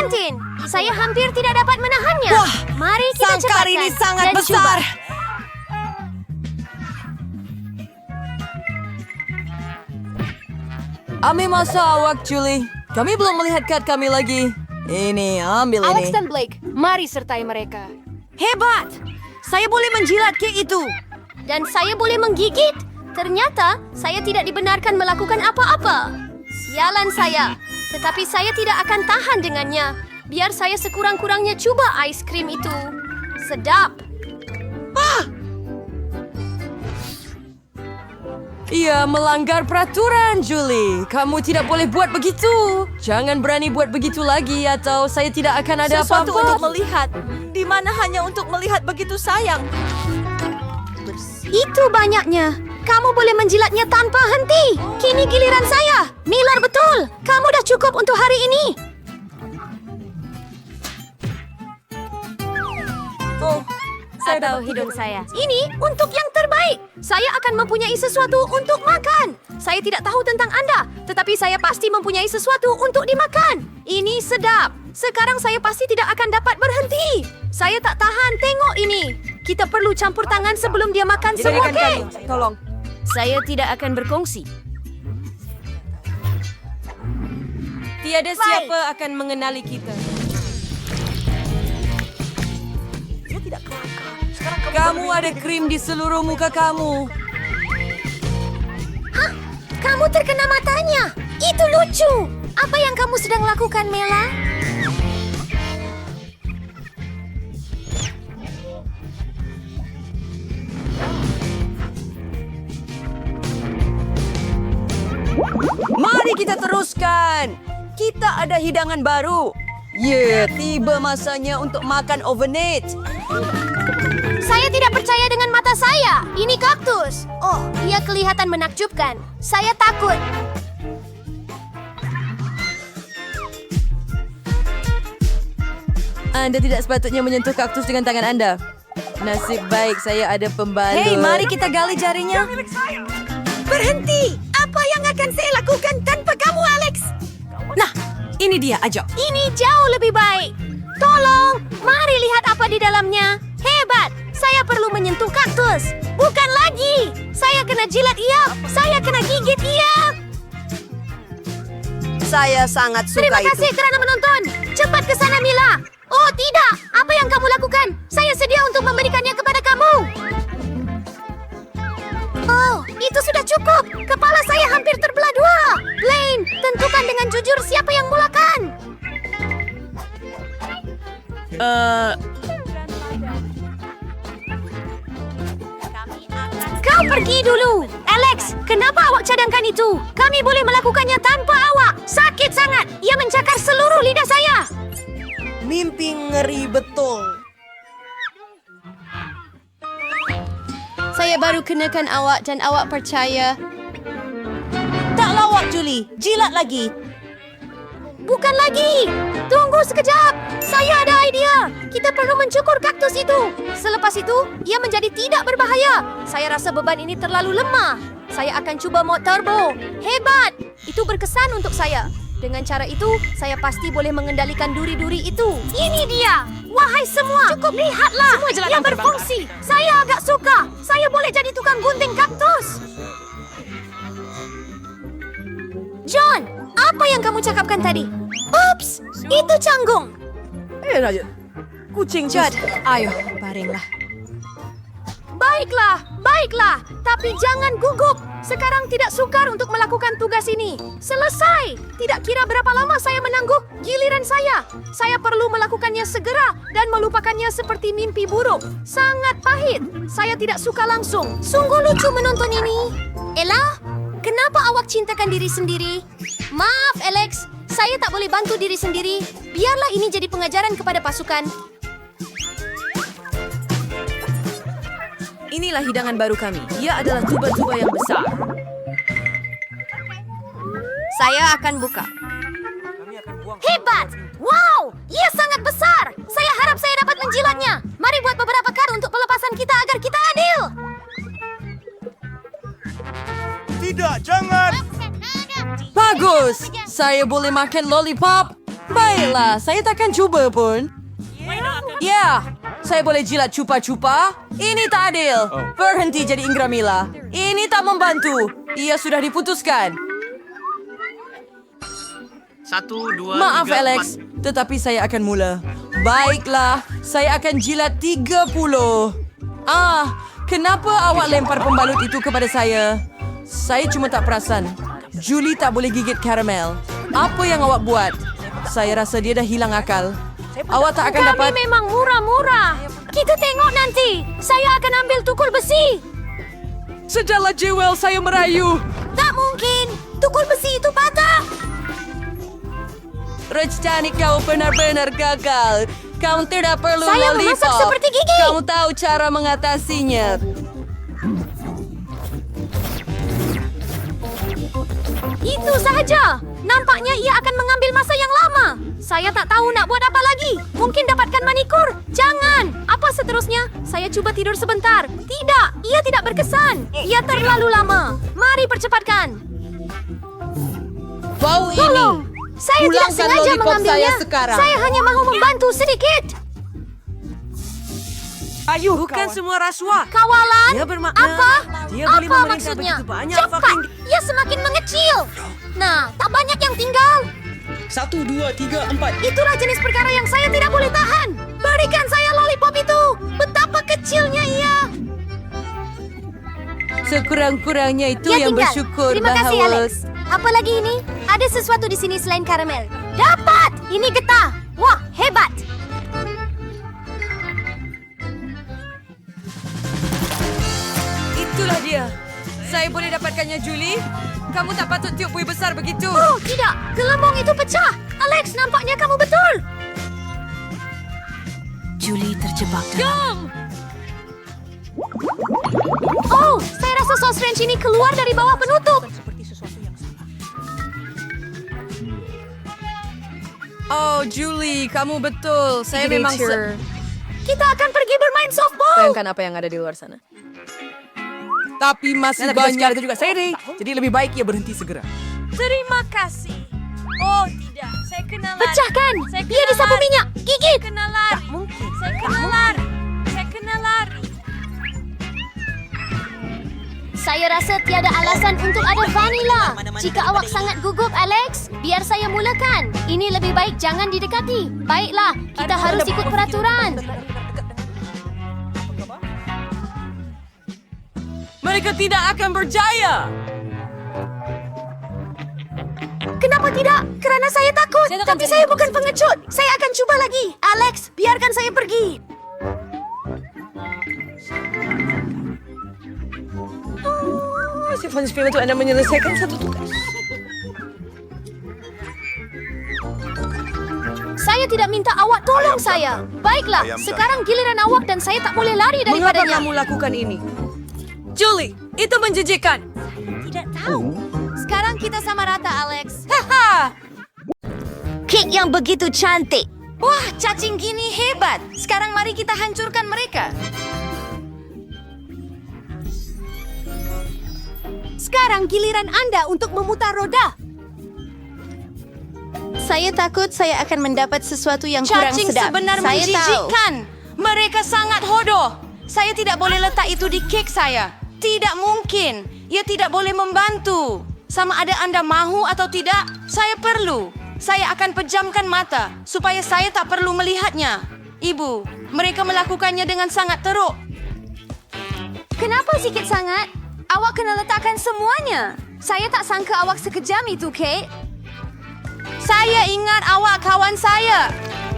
kantin. Saya hampir tidak dapat menahannya. Wah, mari kita sangkar cepatkan ini sangat dan besar. cuba. Ambil masa awak, Julie. Kami belum melihat kad kami lagi. Ini, ambil Alex ini. dan Blake, mari sertai mereka. Hebat! Saya boleh menjilat kek itu. Dan saya boleh menggigit. Ternyata saya tidak dibenarkan melakukan apa-apa. Sialan saya. Tetapi saya tidak akan tahan dengannya. Biar saya sekurang-kurangnya cuba ais krim itu. Sedap. Ia melanggar peraturan, Julie. Kamu tidak boleh buat begitu. Jangan berani buat begitu lagi atau saya tidak akan ada Sesuatu apa-apa. untuk melihat, di mana hanya untuk melihat begitu sayang. Itu banyaknya. Kamu boleh menjilatnya tanpa henti. Kini giliran saya. Miller, betul. Kamu dah cukup untuk hari ini. Oh, Atau hidung saya. Ini untuk yang terbaik. Saya akan mempunyai sesuatu untuk makan. Saya tidak tahu tentang Anda, tetapi saya pasti mempunyai sesuatu untuk dimakan. Ini sedap. Sekarang saya pasti tidak akan dapat berhenti. Saya tak tahan tengok ini. Kita perlu campur tangan sebelum dia makan semua Jadikan kek. kami. Tolong. Saya tidak akan berkongsi. Tiada siapa akan mengenali kita. Kamu ada krim di seluruh muka kamu. Hah? Kamu terkena matanya. Itu lucu. Apa yang kamu sedang lakukan, Mela? Mari kita teruskan. Kita ada hidangan baru. Tiba masanya untuk makan overnight. Saya tidak percaya dengan mata saya. Ini kaktus. Oh, ia kelihatan menakjubkan. Saya takut. Anda tidak sepatutnya menyentuh kaktus dengan tangan Anda. Nasib baik saya ada pembalut. Hei, mari kita gali jarinya. Berhenti! Apa yang akan saya lakukan tanpa kamu, Alex? Nah, ini dia, ajak. Ini jauh lebih baik. Tolong, mari lihat apa di dalamnya. Hebat! Saya perlu menyentuh kaktus. Bukan lagi. Saya kena jilat ia. Saya kena gigit ia. Saya sangat suka Terima itu. kasih kerana menonton. Cepat ke sana, Mila. Oh, tidak. Apa yang kamu lakukan? Saya sedia untuk memberikannya kepada kamu. Oh, itu sudah cukup. Kepala saya hampir terbelah dua. Blaine, tentukan dengan jujur siapa yang mulakan. Kau pergi dulu. Alex, kenapa awak cadangkan itu? Kami boleh melakukannya tanpa awak. Sakit sangat. Ia mencakar seluruh lidah saya. Mimpi ngeri betul. Saya baru kenakan awak dan awak percaya. Tak lawak, Julie. Jilat lagi. Bukan lagi. Tunggu sekejap. Saya ada idea. Kita perlu mencukur kaktus itu. Selepas itu, ia menjadi tidak berbahaya. Saya rasa beban ini terlalu lemah. Saya akan cuba mod turbo. Hebat. Itu berkesan untuk saya. Dengan cara itu, saya pasti boleh mengendalikan duri-duri itu. Ini dia. Wahai semua, cukup lihatlah. Ia berfungsi. Saya agak suka. Saya boleh jadi tukang gunting kaktus. John, apa yang kamu cakapkan tadi? Ups, itu canggung. Kucing Judd. Ayo, baringlah. Baiklah, baiklah. Tapi jangan gugup. Sekarang tidak sukar untuk melakukan tugas ini. Selesai. Tidak kira berapa lama saya menangguh, giliran saya. Saya perlu melakukannya segera dan melupakannya seperti mimpi buruk. Sangat pahit. Saya tidak suka langsung. Sungguh lucu menonton ini. Ella, kenapa awak cintakan diri sendiri? Maaf, Alex. Saya tak boleh bantu diri sendiri. Biarlah ini jadi pengajaran kepada pasukan. Inilah hidangan baru kami. Ia adalah tuba-tuba yang besar. Saya akan buka. Hebat! Wow! Ia sangat besar! Saya harap saya dapat menjilatnya. Mari buat beberapa kar untuk pelepasan kita agar kita adil. Tidak, jangan! Bagus! Saya boleh makan lollipop. Baiklah, saya takkan cuba pun. Ya, saya boleh jilat cupa-cupa. Ini tak adil. Berhenti jadi Ingramila. Ini tak membantu. Ia sudah diputuskan. 1, 2, Maaf 3, Alex, tetapi saya akan mula. Baiklah, saya akan jilat 30. Kenapa awak lempar pembalut itu kepada saya? Saya cuma tak perasan. Julie tak boleh gigit karamel. Apa yang awak buat? Saya rasa dia dah hilang akal. Awak tak akan dapat... Kami memang murah-murah. Kita tengok nanti. Saya akan ambil tukul besi. Sejala Jewel, saya merayu. Tak mungkin. Tukul besi itu patah. Rencana kau benar-benar gagal. Kau tidak perlu Saya lollipop. memasak seperti gigi. Kamu tahu cara mengatasinya. Itu sahaja. Nampaknya ia akan mengambil masa yang lama. Saya tak tahu nak buat apa lagi. Mungkin dapatkan manikur. Jangan. Apa seterusnya? Saya cuba tidur sebentar. Tidak. Ia tidak berkesan. Ia terlalu lama. Mari percepatkan. Bau Tolong. Saya tidak Pulangkan sengaja lollipop mengambilnya. saya sekarang. Saya hanya mahu membantu sedikit. Bukan semua rasuah. Kawalan? Dia bermakna Apa? dia boleh Apa memerintah maksudnya? begitu banyak Cepat. fucking- Ia semakin mengecil. Nah, tak banyak yang tinggal. 1, 2, 3, 4. Itulah jenis perkara yang saya tidak boleh tahan. Berikan saya lollipop itu. Betapa kecilnya ia. Sekurang-kurangnya itu Ia yang tinggal. bersyukur Terima kasih, bahawa... Alex. Apa lagi ini? Ada sesuatu di sini selain karamel. Dapat! Ini getah. Wah, hebat. Itulah dia. Saya boleh dapatkannya, Julie. Kamu tak patut tiup buih besar begitu. Oh, tidak. Gelembung itu pecah. Alex, nampaknya kamu betul. Julie terjebak dalam... Oh, saya rasa sos ranch ini keluar dari bawah penutup. Oh, Julie, kamu betul. Saya memang... Kita akan pergi bermain softball. Bayangkan apa yang ada di luar sana. Tapi masih banyak. itu juga saya deh. Jadi lebih baik ia berhenti segera. Terima kasih. Oh tidak, saya kena lari. Pecahkan. Saya Dia kena disapu lari. minyak. Gigit. Saya kena lari. Saya kena lari. Saya kena lari. Saya rasa tiada alasan untuk ada vanila. Jika awak sangat gugup, Alex, biar saya mulakan. Ini lebih baik jangan didekati. Baiklah, kita harus ikut peraturan. Mereka tidak akan berjaya. Kenapa tidak? Kerana saya takut. Tapi saya bukan pengecut. Saya akan cuba lagi. Alex, biarkan saya pergi. Si Fons film itu Anda menyelesaikan satu tugas. Saya tidak minta awak tolong saya. Baiklah, sekarang giliran awak dan saya tak boleh lari Mengapa daripadanya. kamu lakukan ini? Julie, itu menjijikkan. Tidak tahu. Sekarang kita sama rata, Alex. Haha. Kek yang begitu cantik. Wah, cacing gini hebat. Sekarang mari kita hancurkan mereka. Sekarang giliran Anda untuk memutar roda. Saya takut saya akan mendapat sesuatu yang kurang Cacing sedap. sebenar Saya tahu. menjijikkan. Mereka sangat hodoh. Saya tidak boleh letak itu di kek saya. Tidak mungkin. Ia tidak boleh membantu. Sama ada Anda mahu atau tidak, saya perlu. Saya akan pejamkan mata supaya saya tak perlu melihatnya. Ibu, mereka melakukannya dengan sangat teruk. Kenapa sikit sangat? Awak kena letakkan semuanya. Saya tak sangka awak sekejam itu, Kate. Saya ingat awak kawan saya.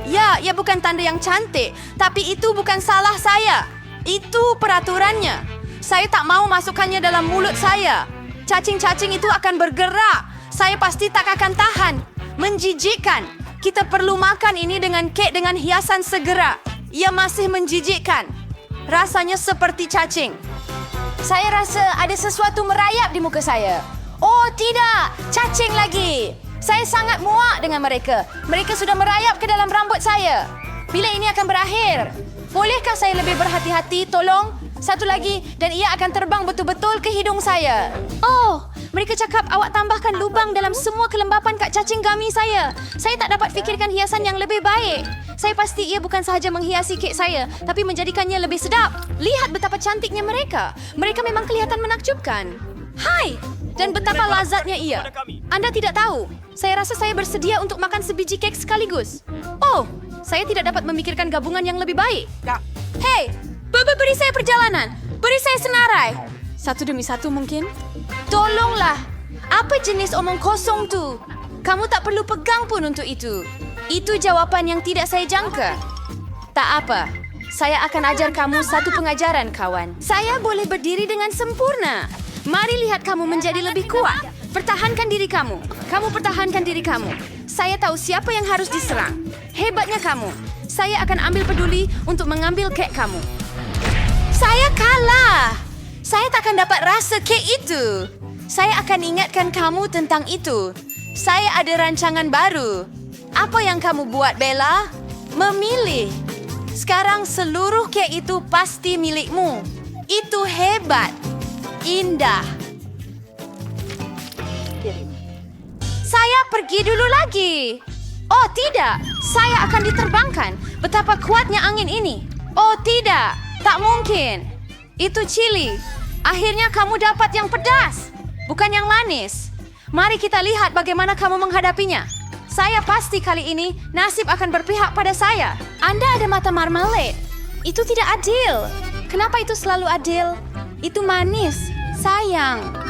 Ya, ia bukan tanda yang cantik. Tapi itu bukan salah saya. Itu peraturannya. Saya tak mau masukkannya dalam mulut saya. Cacing-cacing itu akan bergerak. Saya pasti tak akan tahan. Menjijikkan. Kita perlu makan ini dengan kek dengan hiasan segera. Ia masih menjijikkan. Rasanya seperti cacing. Saya rasa ada sesuatu merayap di muka saya. Oh tidak, cacing lagi. Saya sangat muak dengan mereka. Mereka sudah merayap ke dalam rambut saya. Bila ini akan berakhir? Bolehkah saya lebih berhati-hati, tolong? Satu lagi, dan ia akan terbang betul-betul ke hidung saya. Oh, Mereka cakap awak tambahkan lubang dalam semua kelembapan kak cacing gummy saya. Saya tak dapat fikirkan hiasan yang lebih baik. Saya pasti ia bukan sahaja menghiasi kek saya, tapi menjadikannya lebih sedap. Lihat betapa cantiknya mereka. Mereka memang kelihatan menakjubkan. Hai! Dan betapa lazatnya ia. Anda tidak tahu. Saya rasa saya bersedia untuk makan sebiji kek sekaligus. Oh, saya tidak dapat memikirkan gabungan yang lebih baik. Hei, beri saya perjalanan. Beri saya senarai. Satu demi satu mungkin. Tolonglah. Apa jenis omong kosong tu? Kamu tak perlu pegang pun untuk itu. Itu jawapan yang tidak saya jangka. Tak apa. Saya akan ajar kamu satu pengajaran, kawan. Saya boleh berdiri dengan sempurna. Mari lihat kamu menjadi lebih kuat. Pertahankan diri kamu. Kamu pertahankan diri kamu. Saya tahu siapa yang harus diserang. Hebatnya kamu. Saya akan ambil peduli untuk mengambil kek kamu. Saya kalah. Saya takkan dapat rasa kek itu. Saya akan ingatkan kamu tentang itu. Saya ada rancangan baru. Apa yang kamu buat, Bella? Memilih. Sekarang seluruh kek itu pasti milikmu. Itu hebat. Indah. Saya pergi dulu lagi. Oh tidak, saya akan diterbangkan. Betapa kuatnya angin ini. Oh tidak, tak mungkin. Itu chili. Akhirnya kamu dapat yang pedas, bukan yang manis. Mari kita lihat bagaimana kamu menghadapinya. Saya pasti kali ini nasib akan berpihak pada saya. Anda ada mata marmalade. Itu tidak adil. Kenapa itu selalu adil? Itu manis. Sayang.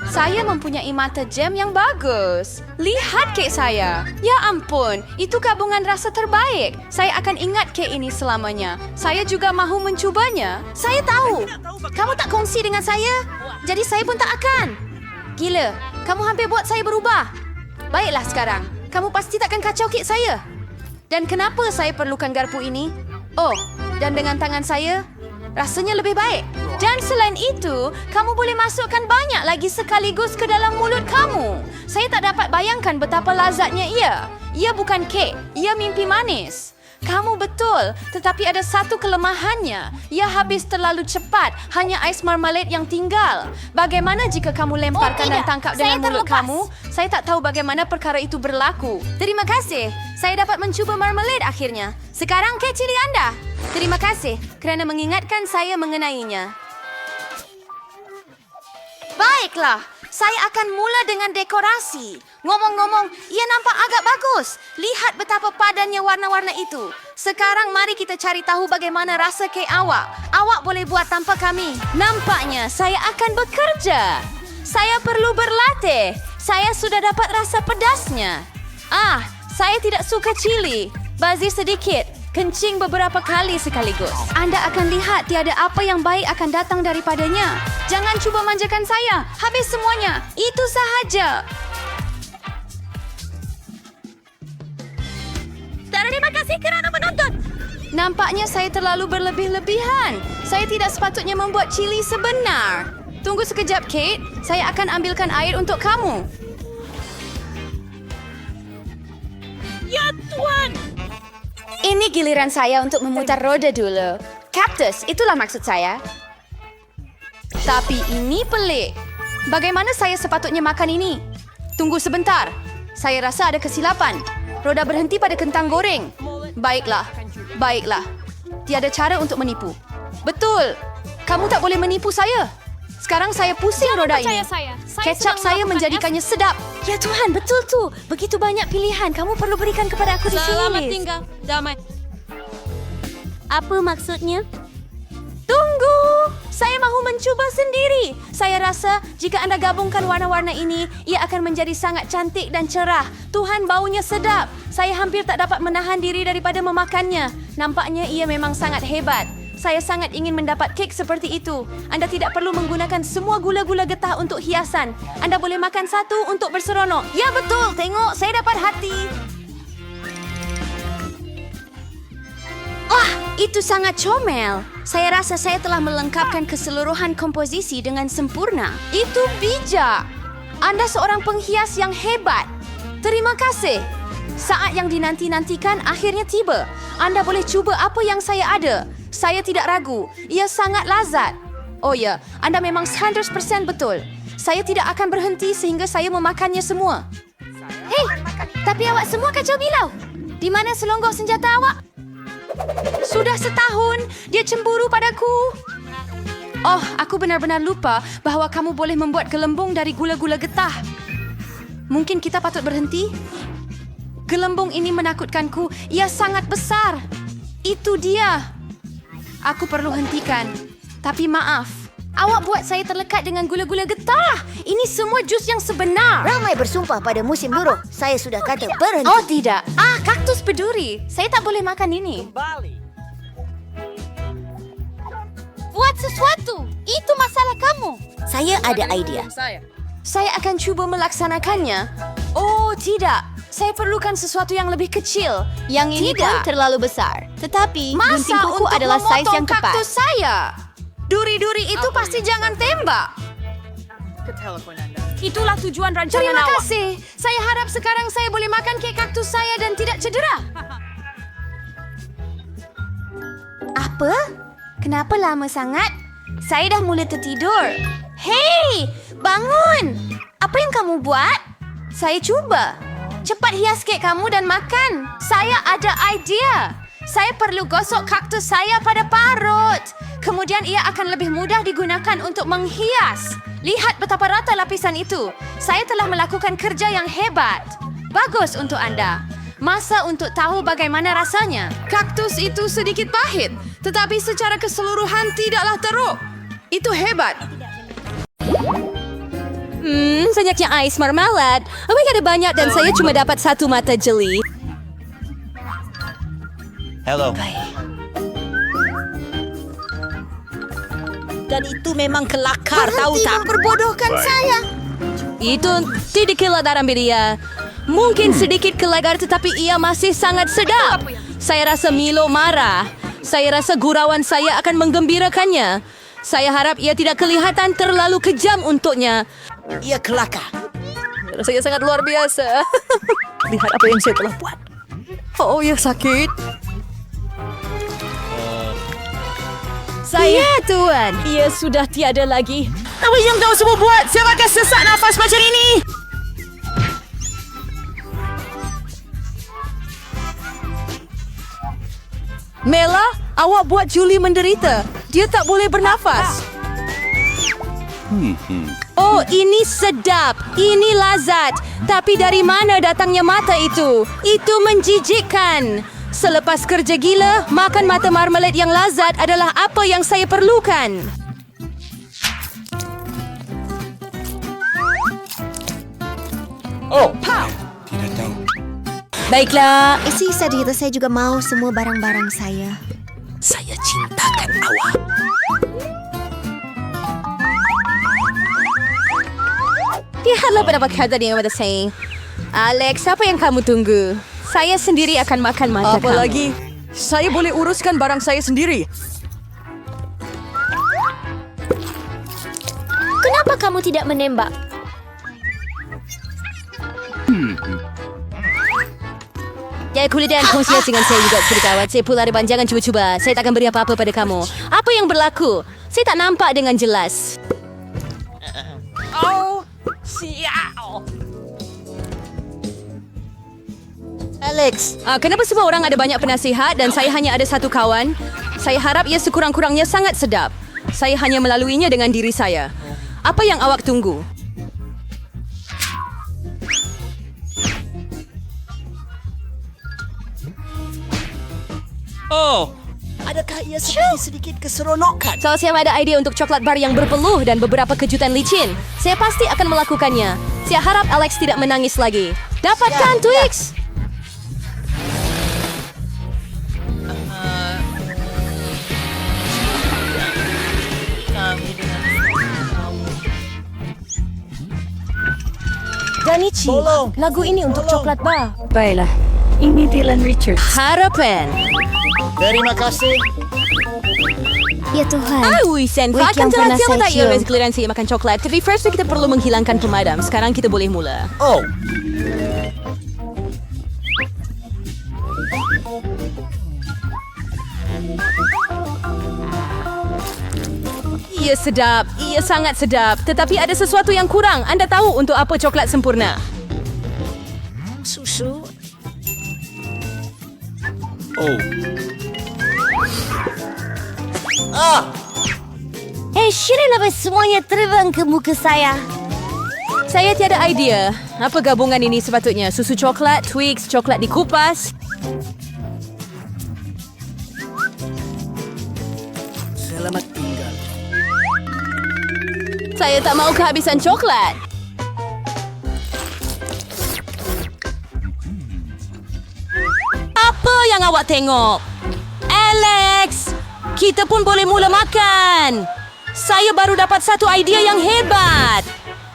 Saya mempunyai mata jam yang bagus. Lihat kek saya. Ya ampun, itu gabungan rasa terbaik. Saya akan ingat kek ini selamanya. Saya juga mahu mencubanya. Saya tahu. Kamu tak kongsi dengan saya, jadi saya pun tak akan. Gila, kamu hampir buat saya berubah. Baiklah sekarang, kamu pasti takkan kacau kek saya. Dan kenapa saya perlukan garpu ini? Oh, dan dengan tangan saya, rasanya lebih baik. Dan selain itu, kamu boleh masukkan banyak lagi sekaligus ke dalam mulut kamu. Saya tak dapat bayangkan betapa lazatnya ia. Ia bukan kek, ia mimpi manis. Kamu betul, tetapi ada satu kelemahannya. Ia habis terlalu cepat, hanya ais marmalade yang tinggal. Bagaimana jika kamu lemparkan dan tangkap dengan mulut kamu? Saya tak tahu bagaimana perkara itu berlaku. Terima kasih, saya dapat mencuba marmalade akhirnya. Sekarang kek cili anda. Terima kasih kerana mengingatkan saya mengenainya. Baiklah, saya akan mula dengan dekorasi. Ngomong-ngomong, ia nampak agak bagus. Lihat betapa padannya warna-warna itu. Sekarang mari kita cari tahu bagaimana rasa kek awak. Awak boleh buat tanpa kami. Nampaknya saya akan bekerja. Saya perlu berlatih. Saya sudah dapat rasa pedasnya. Saya tidak suka cili. Bazir sedikit. Kencing beberapa kali sekaligus. Anda akan lihat tiada apa yang baik akan datang daripadanya. Jangan cuba manjakan saya. Habis semuanya. Itu sahaja. Terima kasih kerana menonton. Nampaknya saya terlalu berlebih-lebihan. Saya tidak sepatutnya membuat cili sebenar. Tunggu sekejap, Kate. Saya akan ambilkan air untuk kamu. Ya, Tuan. Ini giliran saya untuk memutar roda dulu. Cactus, itulah maksud saya. Tapi ini pelik. Bagaimana saya sepatutnya makan ini? Tunggu sebentar. Saya rasa ada kesilapan. Roda berhenti pada kentang goreng. Baiklah. Tiada cara untuk menipu. Betul. Kamu tak boleh menipu saya. Sekarang saya pusing roda ini. Kecap saya menjadikannya sedap. Ya Tuhan, betul tu. Begitu banyak pilihan. Kamu perlu berikan kepada aku di sini. Selamat tinggal. Damai. Apa maksudnya? Tunggu. Saya mahu mencuba sendiri. Saya rasa jika anda gabungkan warna-warna ini, ia akan menjadi sangat cantik dan cerah. Tuhan, baunya sedap. Saya hampir tak dapat menahan diri daripada memakannya. Nampaknya ia memang sangat hebat. Saya sangat ingin mendapat kek seperti itu. Anda tidak perlu menggunakan semua gula-gula getah untuk hiasan. Anda boleh makan satu untuk berseronok. Ya betul, tengok saya dapat hati. Wah, itu sangat comel. Saya rasa saya telah melengkapkan keseluruhan komposisi dengan sempurna. Itu bijak. Anda seorang penghias yang hebat. Terima kasih. Saat yang dinanti-nantikan akhirnya tiba. Anda boleh cuba apa yang saya ada. Saya tidak ragu. Ia sangat lazat. Oh ya, anda memang 100% betul. Saya tidak akan berhenti sehingga saya memakannya semua. Hei, tapi awak semua kacau bilau. Di mana selonggok senjata awak? Sudah setahun, dia cemburu padaku. Oh, aku benar-benar lupa bahawa kamu boleh membuat gelembung dari gula-gula getah. Mungkin kita patut berhenti? Gelembung ini menakutkanku. Ia sangat besar. Itu dia. Aku perlu hentikan. Tapi maaf. Awak buat saya terlekat dengan gula-gula getah. Ini semua jus yang sebenar. Ramai bersumpah pada musim luruh. Saya sudah kata berhenti. Oh tidak. Kaktus berduri. Saya tak boleh makan ini. Buat sesuatu. Itu masalah kamu. Saya ada idea. Saya akan cuba melaksanakannya. Oh tidak. Saya perlukan sesuatu yang lebih kecil. Yang ini pun terlalu besar. Tetapi gunting Masa kuku untuk adalah saiz memotong yang tepat. kaktus saya? Duri-duri itu pasti jangan tembak. Itulah tujuan rancangan Terima awak. kasih. Saya harap sekarang saya boleh makan kek kaktus saya dan tidak cedera. Apa? Kenapa lama sangat? Saya dah mula tertidur. Hei, bangun! Apa yang kamu buat? Saya cuba. Cepat hias kek kamu dan makan. Saya ada idea. Saya perlu gosok kaktus saya pada parut. Kemudian ia akan lebih mudah digunakan untuk menghias. Lihat betapa rata lapisan itu. Saya telah melakukan kerja yang hebat. Bagus untuk anda. Masa untuk tahu bagaimana rasanya. Kaktus itu sedikit pahit, tetapi secara keseluruhan tidaklah teruk. Itu hebat. Senyaknya ais marmalade. Mereka ada banyak dan saya cuma dapat satu mata jeli. Hello. Dan itu memang kelakar, tahu tak? Memperbodohkan saya. Itu tidak keladaran dia. Mungkin sedikit kelegar tetapi ia masih sangat sedap. Saya rasa Milo marah. Saya rasa gurauan saya akan menggembirakannya. Saya harap ia tidak kelihatan terlalu kejam untuknya. Ia kelakar. Rasanya sangat luar biasa. Lihat apa yang saya telah buat. Oh, ya sakit. Saya, Tuan. Ia sudah tiada lagi. Apa yang kau semua buat? Siapa akan sesak nafas macam ini? Mela, awak buat Julie menderita. Dia tak boleh bernafas. Oh, ini sedap. Ini lazat. Tapi dari mana datangnya mata itu? Itu menjijikkan. Selepas kerja gila, makan mata marmalade yang lazat adalah apa yang saya perlukan. Baiklah. Sisa cerita saya juga mau semua barang-barang saya. Saya cintakan awak. Lihatlah pendapat kata dengan mata saya. Alex, apa yang kamu tunggu? Saya sendiri akan makan mata kamu. Apalagi, saya boleh uruskan barang saya sendiri. Kenapa kamu tidak menembak? Jadi kulit dan kongsinya dengan saya juga berkawat. Saya pula ada jangan cuba-cuba. Saya tak akan beri apa-apa pada kamu. Apa yang berlaku? Saya tak nampak dengan jelas. Oh, sial. Alex, Kenapa semua orang ada banyak penasihat dan saya hanya ada satu kawan? Saya harap ia sekurang-kurangnya sangat sedap. Saya hanya melaluinya dengan diri saya. Apa yang awak tunggu? Oh, adakah ia seperti sedikit keseronokan? Soal saya ada ide untuk coklat bar yang berpeluh dan beberapa kejutan licin. Saya pasti akan melakukannya. Saya harap Alex tidak menangis lagi. Dapatkan Twix! Danichi, lagu ini untuk coklat bar. Baiklah, ini Dylan Richards. Harapan. Terima kasih. Ya Tuhan. Sen, Wig akan yang pernah terasa saya tak ia cium. keliran saya makan coklat. Tapi first kita perlu menghilangkan pemadam. Sekarang kita boleh mula. Oh, Ia sedap. Ia sangat sedap. Tetapi ada sesuatu yang kurang. Anda tahu untuk apa coklat sempurna? Susu. Oh, Shirin apa semuanya terbang ke muka saya? Saya tiada idea. Apa gabungan ini sepatutnya? Susu coklat, Twix, coklat dikupas. selamat tinggal. Saya tak mahu kehabisan coklat. Apa yang awak tengok? Alex! Kita pun boleh mula makan. Saya baru dapat satu idea yang hebat.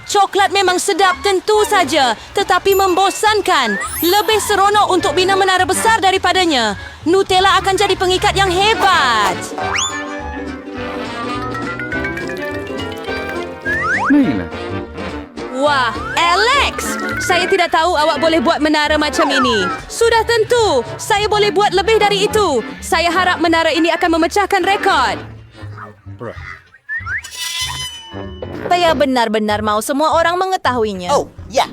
Coklat memang sedap tentu saja, tetapi membosankan. Lebih seronok untuk bina menara besar daripadanya. Nutella akan jadi pengikat yang hebat. Wah, Alex! Saya tidak tahu awak boleh buat menara macam ini. Sudah tentu, saya boleh buat lebih dari itu. Saya harap menara ini akan memecahkan rekod. Saya benar-benar mau semua orang mengetahuinya. Oh, ya.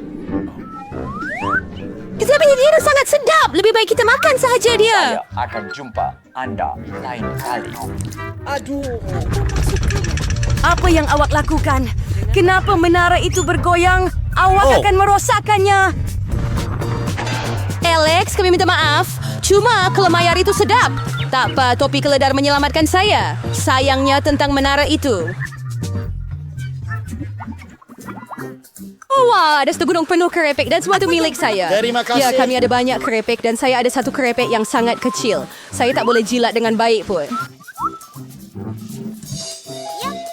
Tetapi dia sangat sedap. Lebih baik kita makan sahaja dia. Akan jumpa Anda lain kali. Apa yang awak lakukan? Kenapa menara itu bergoyang? Awak akan merosakkannya. Alex, kami minta maaf. Cuma kelembayar itu sedap. Tak apa, topi keledar menyelamatkan saya. Sayangnya tentang menara itu. Oh, wah, ada segunung penuh kerepek dan semua itu milik saya. Terima kasih. Ya, kami ada banyak kerepek dan saya ada satu kerepek yang sangat kecil. Saya tak boleh jilat dengan baik pun.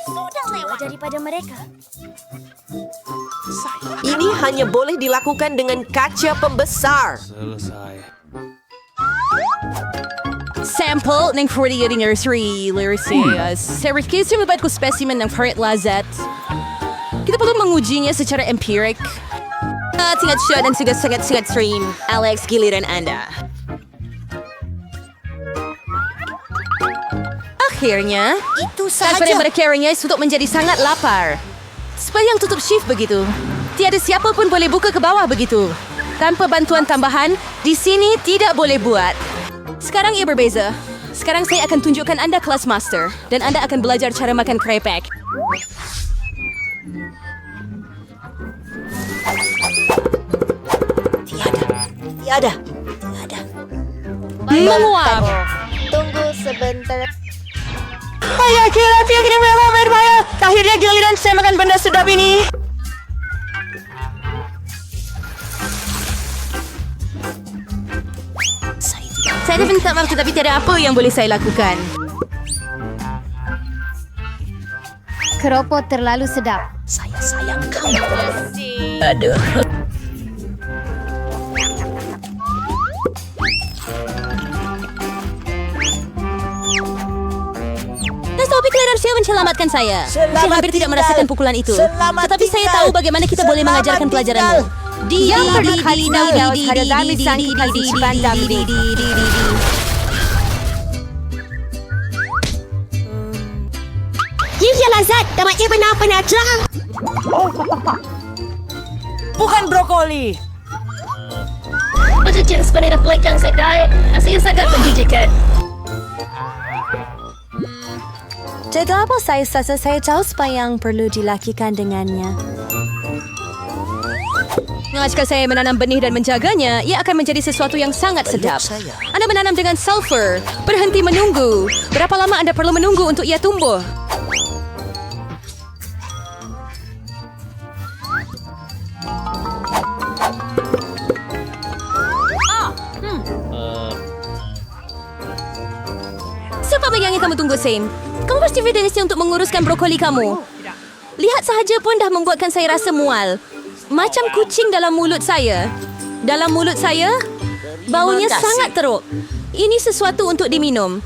Sudah lewat daripada mereka. Ini hanya boleh dilakukan dengan kaca pembesar. Sample ng 40th anniversary Lyricea. Serius membuat ko specimen ng Farid Lazat. Kita perlu mengujinya secara empirik. Tingkat shot dan juga sangat-sangat stream. Alex, giliran Anda. Akhirnya, Itu tanpa sahaja. mereka untuk menjadi sangat lapar. Sepanjang tutup shift begitu. Tiada siapa pun boleh buka ke bawah begitu. Tanpa bantuan tambahan, di sini tidak boleh buat. Sekarang ia berbeza. Sekarang saya akan tunjukkan Anda kelas master. Dan Anda akan belajar cara makan krepek. Tiada. Menguap. Tunggu sebentar. Akhirnya giliran saya makan benda sedap ini. Saya minta maaf tetapi tiada apa yang boleh saya lakukan. Keropok terlalu sedap. Saya sayang kamu. Dan Sophie Clarence menyelamatkan saya. Saya hampir tidak merasakan pukulan itu. Tetapi saya tahu bagaimana kita boleh mengajarkan pelajaranmu. Yang pernah kali tahu ada kami sanggup kasih sepandang di. Ya lazat, damatnya benar-benar terang. Bukan brokoli. Macam jenis panera flight yang saya diet. Rasanya sangat menjijikan. Jadi apa saya rasa saya tahu apa yang perlu dilakukan dengannya. Jika saya menanam benih dan menjaganya, ia akan menjadi sesuatu yang sangat sedap. Anda menanam dengan sulfur. Berhenti menunggu. Berapa lama Anda perlu menunggu untuk ia tumbuh? Siapa yang kamu tunggu, Sam? Kamu pasti Fidelis untuk menguruskan brokoli kamu. Lihat sahaja pun dah membuatkan saya rasa mual. Macam kucing dalam mulut saya. Dalam mulut saya, baunya sangat teruk. Ini sesuatu untuk diminum.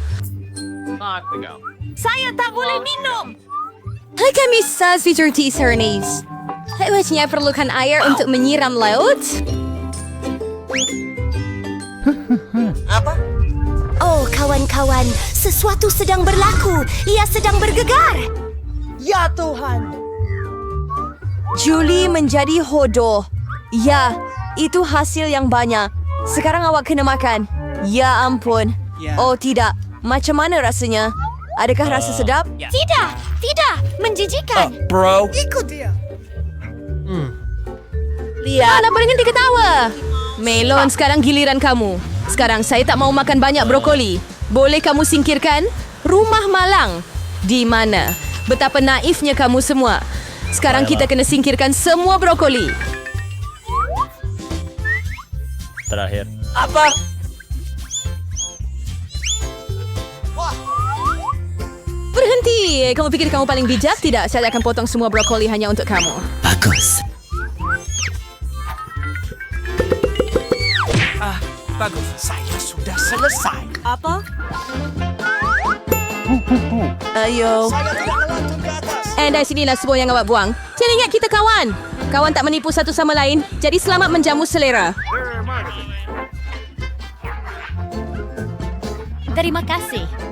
Saya tak boleh minum. Hai kami Feature Tea Serenades. Hanya perlukan air untuk menyiram laut. Oh, kawan-kawan, sesuatu sedang berlaku. Ia sedang bergegar. Julie menjadi hodoh. Ya, itu hasil yang banyak. Sekarang awak kena makan. Ya ampun. Oh tidak, macam mana rasanya? Adakah rasa sedap? Tidak, tidak, menjijikan. Bro. Alah, berhenti ketawa. Melon, sekarang giliran kamu. Sekarang saya tak mau makan banyak brokoli. Boleh kamu singkirkan? Rumah malang. Di mana? Betapa naifnya kamu semua. Sekarang kita kena singkirkan semua brokoli. Terakhir. Apa? Berhenti. Kamu fikir kamu paling bijak? Tidak, saya akan potong semua brokoli hanya untuk kamu. Bagus. Bagus. Saya sudah selesai. Ayo. And dari sinilah semua yang awak buang. Jangan ingat kita kawan. Kawan tak menipu satu sama lain. Jadi selamat menjamu selera. Terima kasih.